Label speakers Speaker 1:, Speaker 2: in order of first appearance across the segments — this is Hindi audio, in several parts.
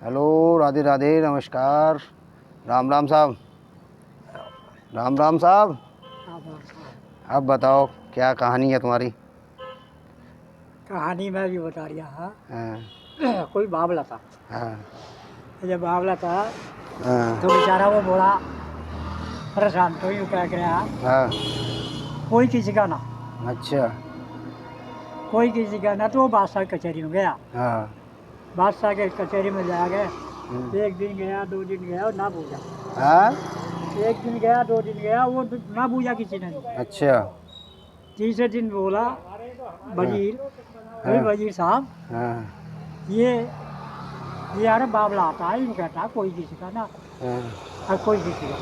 Speaker 1: हेलो, राधे राधे, नमस्कार। राम राम साहब। राम राम साहब। अब बताओ, क्या कहानी है तुम्हारी?
Speaker 2: कहानी मैं भी बता रहा
Speaker 1: हाँ
Speaker 2: था। कोई बावला था।
Speaker 1: हाँ
Speaker 2: जब बावला था
Speaker 1: हाँ
Speaker 2: तो बेचारा वो बड़ा परेशान तो यूँ क्या गया,
Speaker 1: हाँ।
Speaker 2: कोई किसी का ना,
Speaker 1: अच्छा।
Speaker 2: कोई किसी का ना, तो वो बादशाह की कचहरी में गया।
Speaker 1: हाँ।
Speaker 2: बादशाह के कचहरी में जा गए।
Speaker 1: हम्म।
Speaker 2: एक दिन गया, 2 दिन गया, और ना पूछा।
Speaker 1: हाँ।
Speaker 2: एक दिन गया, 2 दिन गया, वो ना पूछा किसी ने।
Speaker 1: अच्छा।
Speaker 2: तीसरे दिन बोला
Speaker 1: हाँ
Speaker 2: वजीर, अरे
Speaker 1: हाँ
Speaker 2: वजीर साहब,
Speaker 1: हाँ
Speaker 2: ये ये यार बावला आता है, यूँ कहता है कोई किसी का ना,
Speaker 1: हाँ
Speaker 2: और कोई किसी का।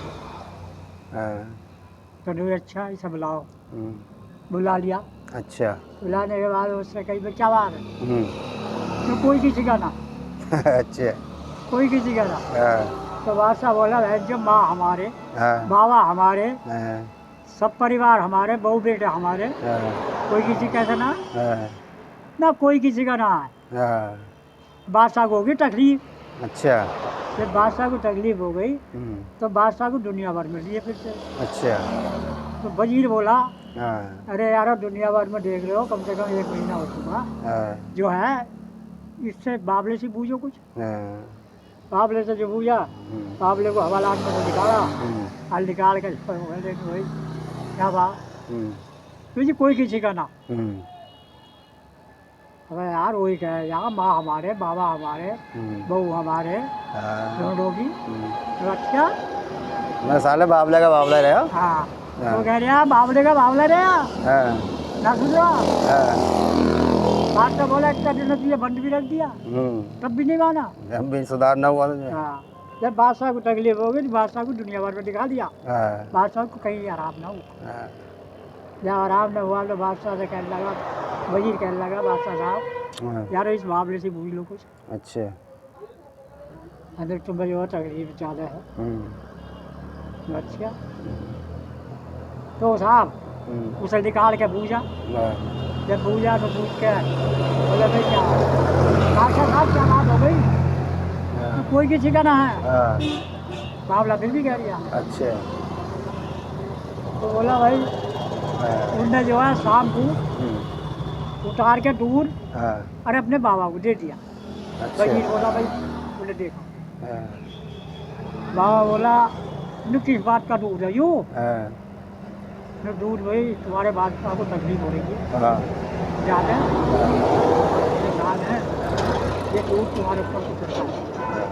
Speaker 1: हाँ।
Speaker 2: तो नहीं, अच्छा इसे बुलाओ।
Speaker 1: हम्म।
Speaker 2: बुला लिया।
Speaker 1: अच्छा।
Speaker 2: बुलाने के बाद उससे कही भाई क्या बात है?
Speaker 1: हम्म।
Speaker 2: तो कोई किसी का ना,
Speaker 1: अच्छा।
Speaker 2: कोई किसी का ना।
Speaker 1: हाँ
Speaker 2: तो बादशाह बोला है जो माँ हमारे,
Speaker 1: हाँ
Speaker 2: बाबा हमारे,
Speaker 1: हाँ
Speaker 2: सब परिवार हमारे, बहू बेटे हमारे,
Speaker 1: हाँ
Speaker 2: कोई किसी कैसे ना,
Speaker 1: हाँ
Speaker 2: ना कोई किसी का ना है।
Speaker 1: हाँ।
Speaker 2: बादशाह को होगी तकलीफ।
Speaker 1: अच्छा।
Speaker 2: जब बादशाह को तकलीफ हो गई
Speaker 1: हम्म।
Speaker 2: तो बादशाह को दुनिया भर में लिए फिर से।
Speaker 1: अच्छा।
Speaker 2: तो वजीर बोला
Speaker 1: हाँ
Speaker 2: अरे यार दुनिया भर में देख रहे हो, कम से कम 1 महीना हो चुका
Speaker 1: हाँ
Speaker 2: जो है, इससे बावले से पूछो कुछ।
Speaker 1: हाँ।
Speaker 2: बावले से जो पूछा,
Speaker 1: हम्म।
Speaker 2: बावले को हवालात में से निकाला,
Speaker 1: हम्म।
Speaker 2: और निकाल कर बोले कि भाई क्या बात,
Speaker 1: हम्म।
Speaker 2: तो जी कोई किसी का ना।
Speaker 1: हम्म।
Speaker 2: अबे यार वही कहे यार, माँ हमारे, बाबा हमारे,
Speaker 1: हम्म।
Speaker 2: बहू हमारे,
Speaker 1: हाँ।
Speaker 2: दोनों की।
Speaker 1: हम्म।
Speaker 2: तो अच्छा,
Speaker 1: मैं साले बाबला का बाबला रहा।
Speaker 2: हाँ।
Speaker 1: हाँ
Speaker 2: तो कह रहे यार बावले का बावला रे यार,
Speaker 1: हाँ
Speaker 2: ना सुन रहा।
Speaker 1: हाँ।
Speaker 2: बात तो बोला इतना दिन तुझे बंद भी रख दिया, तब भी नहीं माना।
Speaker 1: हम भी सुधार ना हुआ तुझे।
Speaker 2: हाँ। जब बादशाह को तकलीफ हो गई तो बादशाह को दुनिया भर में दिखा दिया।
Speaker 1: हाँ
Speaker 2: बादशाह को कहीं आराम ना हुआ।
Speaker 1: हाँ
Speaker 2: जब आराम न हुआ तो बादशाह से कहने लगा, वजीर कहने लगा बादशाह साहब,
Speaker 1: हाँ।
Speaker 2: यार इस मामले से पूछ लो कुछ,
Speaker 1: अच्छा।
Speaker 2: अगर तुम्हें जो तकलीफ ज़्यादा है।
Speaker 1: हम्म।
Speaker 2: तो अच्छा, तो साहब उसे निकाल के पूछा।
Speaker 1: हाँ
Speaker 2: जब पूछा तो पूछ के बोले भाई क्या बादशाह साहब क्या बात हो गई? तो कोई किसी का ना है।
Speaker 1: हाँ।
Speaker 2: मामला फिर भी कह दिया।
Speaker 1: अच्छा।
Speaker 2: तो बोला भाई
Speaker 1: हाँ।
Speaker 2: उनने जो है शाम को उतार के दूर
Speaker 1: हाँ।
Speaker 2: और अपने बाबा को दे दिया।
Speaker 1: अच्छा।
Speaker 2: वजीर बोला भाई, बोले देखो।
Speaker 1: हाँ
Speaker 2: बाबा बोला न किस बात का दूध है यूँ?
Speaker 1: हाँ
Speaker 2: न दूध भाई तुम्हारे बादशाह को तकलीफ हो रही है
Speaker 1: हाँ
Speaker 2: ज़्यादा, परेशान है, ये दूध तुम्हारे ऊपर से चढ़ता है।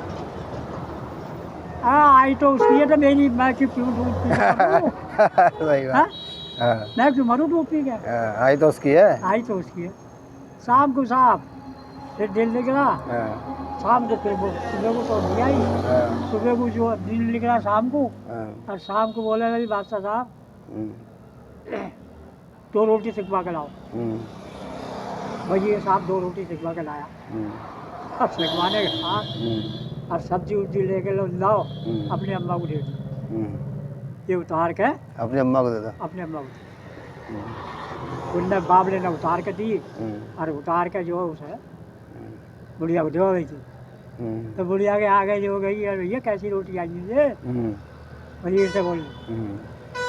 Speaker 2: हाँ आई तो उसकी है तो मेरी, मैं क्यों दूध पी के मरूँ?
Speaker 1: सही
Speaker 2: हाँ,
Speaker 1: बात। हाँ
Speaker 2: मैं क्यों मरूँ दूध पी के?
Speaker 1: हाँ, आई तो उसकी है।
Speaker 2: आई तो उसकी है। शाम को साहब फिर दिन निकला।
Speaker 1: हाँ
Speaker 2: शाम को फिर वो सुबह को तो नहीं आई।
Speaker 1: हाँ
Speaker 2: सुबह को जो दिन निकला शाम को,
Speaker 1: हाँ।
Speaker 2: और शाम को बोला भाई बादशाह साहब
Speaker 1: हम्म।
Speaker 2: 2 रोटी सिकवा के लाओ।
Speaker 1: हम्म।
Speaker 2: वजीर साहब 2 रोटी सिकवा के लाया। अब सिकवाने के बाद और सब्जी उब्जी लेके लाओ, अपनी अम्मा को दे दी। ये उतार के
Speaker 1: अपनी अम्मा को देता।
Speaker 2: अपने अम्मा को दी। उनने बाबले ने उतार के दी, और उतार के जो है उसे बुढ़िया को दे गई थी। तो बुढ़िया के आगे जो गई, यार भैया कैसी रोटी आई है ये? वजीर से बोली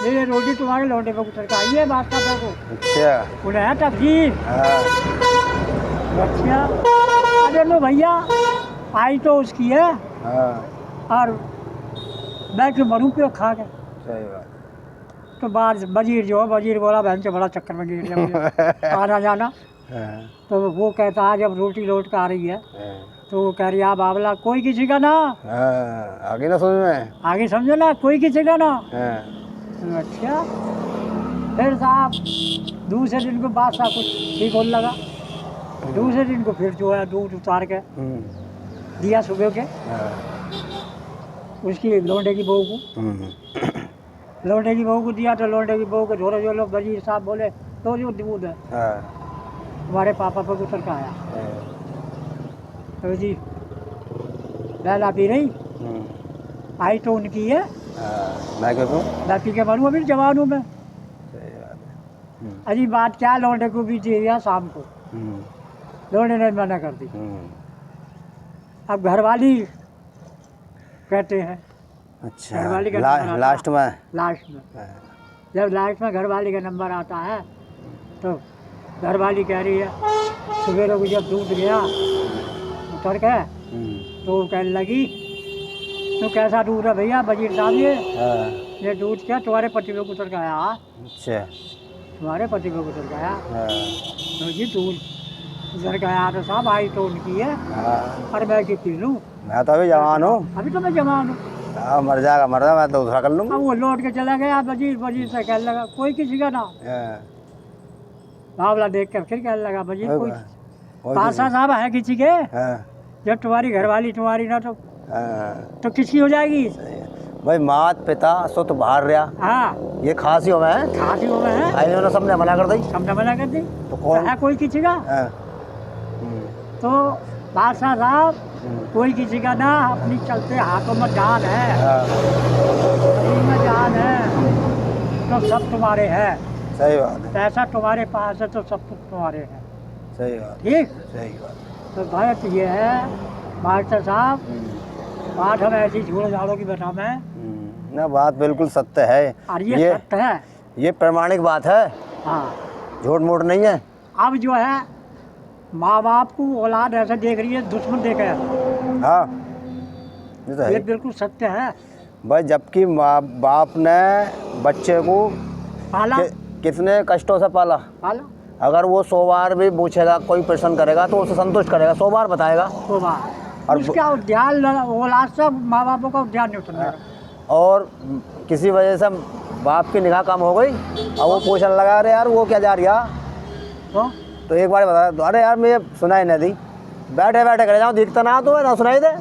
Speaker 2: ये रोटी तुम्हारे लौंडे पे उतर के आई है बादशाह पे को।
Speaker 1: अच्छा।
Speaker 2: उन्हें है तकदीर।
Speaker 1: हाँ
Speaker 2: अच्छा, अरे लो भैया आई तो उसकी है,
Speaker 1: हाँ।
Speaker 2: और मैं क्यों मरूँ क्यों खा के?
Speaker 1: सही बात।
Speaker 2: तो बाद वजीर जो है, वजीर बोला बहन से बड़ा चक्कर में गिर गया मुझे आना जाना।
Speaker 1: हाँ
Speaker 2: तो वो कहता है जब रोटी लौट के आ रही है
Speaker 1: हाँ
Speaker 2: तो वो कह रही है बाबला कोई किसी का ना,
Speaker 1: हाँ। आगे ना समझ में।
Speaker 2: आगे समझो ना, कोई किसी का ना।
Speaker 1: हाँ
Speaker 2: तो अच्छा, फिर साहब दूसरे दिन को बादशाह कुछ ठीक होने लगा। दूसरे दिन को फिर जो है दूध उतार के दिया सुबह के
Speaker 1: हाँ
Speaker 2: उसकी लौंडे की बहू को। लौंडे की बहू को दिया तो लौंडे की बहू को झोरे जो लोग वजीर साहब बोले तो जो दूध है
Speaker 1: हाँ
Speaker 2: तुम्हारे पापा पर उतर का आया। तो जी लैला पी रही, आई तो उनकी है,
Speaker 1: मैं क्यों दूँ?
Speaker 2: मैं पी के मरूँ अभी जवान हूँ मैं।
Speaker 1: सही बात है।
Speaker 2: अजी बात क्या, लौंडे को भी दे दिया शाम को, लौंडे ने मना कर दी। अब घरवाली कहते हैं
Speaker 1: अच्छा
Speaker 2: घरवाली का नंबर आता
Speaker 1: लास्ट में
Speaker 2: लास्ट में। जब लास्ट में घरवाली का नंबर आता है तो घरवाली कह रही है सवेरे को जब दूध गया उतर के तो वो कहने लगी तो कैसा दूध है भैया वजीर साहब ये दूध क्या तुम्हारे पति पे उतर गया
Speaker 1: अच्छा
Speaker 2: तुम्हारे पति पे उतर गया तो जी दूध उतर गया तो साहब आई तो उनकी है और मैं की पी लूँ
Speaker 1: मैं तो अभी जवान हूँ
Speaker 2: अभी तो मैं जवान हूँ
Speaker 1: मर जाएगा मैं तो दूसरा कर लूँगा
Speaker 2: अब वो लौट के चला गया वजीर वजीर से कहने लगा कोई किसी का ना बावला देख कर फिर कहने लगा वजीर कोई पासा साहब है किसी के जब तुम्हारी घरवाली तुम्हारी ना तो किसकी हो जाएगी
Speaker 1: भाई मात पिता सुत बाहर रहा
Speaker 2: हाँ
Speaker 1: ये खासियों में है
Speaker 2: खासियों में है
Speaker 1: इन्होंने सबने मना कर दी
Speaker 2: सबने मना कर दी
Speaker 1: तो कौन
Speaker 2: है कोई किसी का तो बादशाह साहब कोई किसी का ना अपनी चलते हाथों में जान है शरीर में जान है तो सब तुम्हारे है
Speaker 1: सही बात है
Speaker 2: पैसा तुम्हारे पास है तो सब कुछ तुम्हारे है
Speaker 1: सही बात
Speaker 2: ठीक
Speaker 1: सही बात
Speaker 2: तो बात ये है मास्टर साहब बात हम ऐसी झूठ झाड़ों की बता में
Speaker 1: ना बात बिल्कुल सत्य है
Speaker 2: और ये सत्य है
Speaker 1: ये प्रमाणिक बात है
Speaker 2: हाँ
Speaker 1: झूठ मूठ नहीं है
Speaker 2: अब जो है माँ बाप को औलाद ऐसे देख रही है दुश्मन देख रहा है
Speaker 1: हाँ ये तो
Speaker 2: ये
Speaker 1: है
Speaker 2: बिल्कुल सत्य है
Speaker 1: भाई जबकि माँ बाप ने बच्चे को
Speaker 2: पाला
Speaker 1: कितने कष्टों से पाला
Speaker 2: पाला
Speaker 1: अगर वो 100 बार भी पूछेगा कोई प्रश्न करेगा तो उसे संतुष्ट करेगा 100 बार बताएगा
Speaker 2: तो बात
Speaker 1: और
Speaker 2: उसका ध्यान औलाद से माँ बापों का ध्यान नहीं उतरना
Speaker 1: और किसी वजह से बाप की निगाह कम हो गई और वो पूछने लगा अरे यार वो क्या जा रही है तो एक बार बता अरे यार मैं सुनाई नहीं दी बैठे बैठे करे जाऊँ दिखता ना तो ना सुनाई दे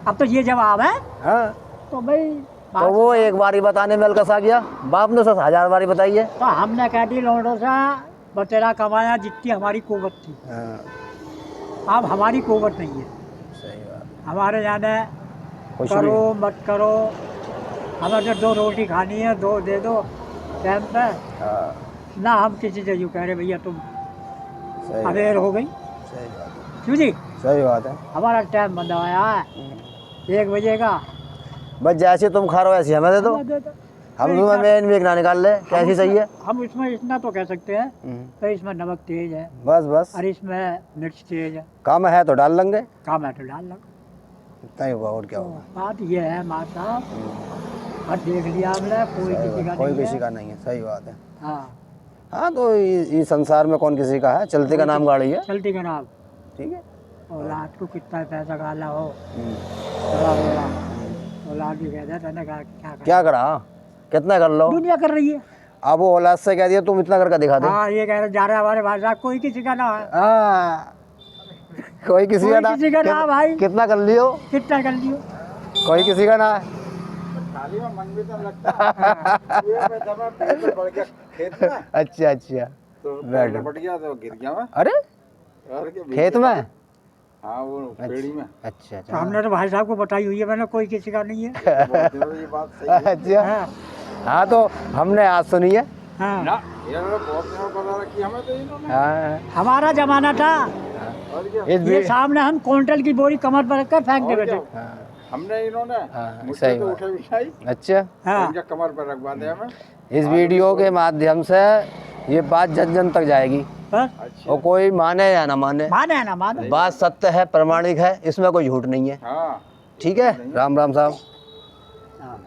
Speaker 2: अब तो ये जवाब है
Speaker 1: हाँ
Speaker 2: तो भाई
Speaker 1: तो वो एक बार ही बताने में अलकसा गया बाप ने उसे 1000 बार बताई है
Speaker 2: तो हमने कह दी लौटो सा बतेरा कमाया जितनी हमारी कुव्वत थी अब हमारी कुव्वत नहीं है
Speaker 1: सही बात
Speaker 2: हमारे जाने
Speaker 1: कुछ
Speaker 2: करो मत करो हमें जो 2 रोटी खानी है 2 दे दो टाइम पे ना हम किसी से यूँ कह रहे भैया तुम अवेयर हो गई
Speaker 1: सही बात है
Speaker 2: क्यों जी
Speaker 1: सही बात है
Speaker 2: हमारा टाइम बंदा आया है 1 बजे का
Speaker 1: बस जैसे तुम खा रहे हो ऐसे हमें दे दो हम तुम्हें मेन भी ना निकाल ले कैसी सही है
Speaker 2: हम इसमें इतना तो कह सकते हैं तो इसमें नमक तेज है
Speaker 1: बस बस
Speaker 2: और इसमें मिर्च तेज है
Speaker 1: कम है तो डाल लेंगे
Speaker 2: कम है तो डाल लो
Speaker 1: इतना ही होगा और क्या होगा
Speaker 2: बात ये है माँ साहब और देख लिया हमने कोई किसी का
Speaker 1: कोई
Speaker 2: नहीं
Speaker 1: किसी
Speaker 2: है
Speaker 1: का नहीं है सही बात है
Speaker 2: हाँ
Speaker 1: हाँ तो इस संसार में कौन किसी का है चलते का नाम गाड़ी है
Speaker 2: चलती का नाम
Speaker 1: ठीक है
Speaker 2: औलाद को कितना पैसा गाला हो औलाद भी कहता था ना
Speaker 1: क्या करा कितना कर लो
Speaker 2: दुनिया कर रही है
Speaker 1: अब वो औलाद से कह दिया तुम इतना करके दिखा दे
Speaker 2: हाँ ये कह रहे जा रहे हमारे भाई साहब कोई किसी का ना है
Speaker 1: कोई किसी का ना
Speaker 2: किसी का ना भाई
Speaker 1: कितना कर लियो
Speaker 2: कितना कर लियो
Speaker 1: कोई किसी का ना है अच्छा अच्छा बैठ अरे खेत में
Speaker 3: हाँ वो पेड़ी में
Speaker 1: अच्छा
Speaker 2: तो हमने तो भाई साहब को बताई हुई है मैंने कोई किसी का नहीं है
Speaker 3: ये बात सही है।
Speaker 1: अच्छा
Speaker 2: हाँ
Speaker 1: हाँ तो हमने आज सुनी है
Speaker 2: हाँ
Speaker 3: ना ये बहुत दिनों बता रखी हमें तो इन्होंने
Speaker 1: हाँ
Speaker 2: हमारा जमाना था
Speaker 3: और क्या
Speaker 1: इस
Speaker 2: ये
Speaker 1: भी
Speaker 2: सामने हम क्विंटल की बोरी कमर पर रखकर फेंक दे
Speaker 3: और
Speaker 2: बैठे
Speaker 3: क्या? हमने इन्होंने
Speaker 1: हाँ,
Speaker 3: मुझसे
Speaker 1: सही
Speaker 3: तो
Speaker 1: बात।
Speaker 3: उठे बिठाई
Speaker 1: अच्छा
Speaker 2: हाँ
Speaker 3: इनका कमर पर रखवा दे हमें
Speaker 1: इस वीडियो के माध्यम से ये बात जन जन तक जाएगी
Speaker 2: बस
Speaker 3: अच्छा
Speaker 1: और कोई माने या ना माने
Speaker 2: माने ना माने
Speaker 1: बात सत्य है प्रमाणिक है इसमें कोई झूठ नहीं है
Speaker 3: हाँ
Speaker 1: ठीक है राम राम साहब
Speaker 2: हाँ।